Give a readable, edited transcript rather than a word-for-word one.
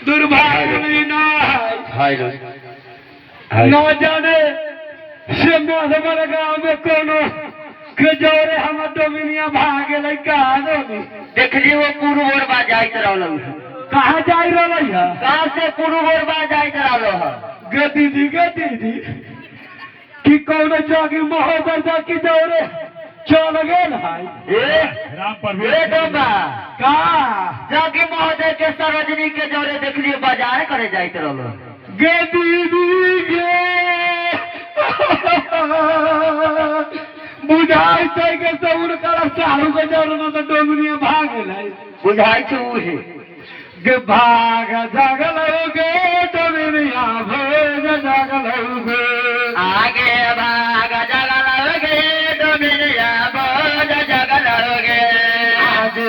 दुर्भाग्य न जाने से हमारे गाँव में कोनो जोरे हम डोमिनिया भागे देख ली वो पूर्व ओर बा जाइत रहलो कहाँ जाई रहा कहाँ से पूर्व ओर बा जाइत रहलो है गे दीदी कि कोनो जागी महोदय जाकी जोरे चल गेल ए डोबा का जागी महोदय के सरोजनी के जोरे देख ली बाजार करे जाइत रहलो गे दीदी गे बुझाई छै के सौर करा सारू के जोर न तो डोमिनिया भाग गेलै बुझाई छै उहे गे भाग जागल गे डोमिनिया भाग जागल गे आगे भाग जगल गे डोमिनिया भाग जगल गे आगे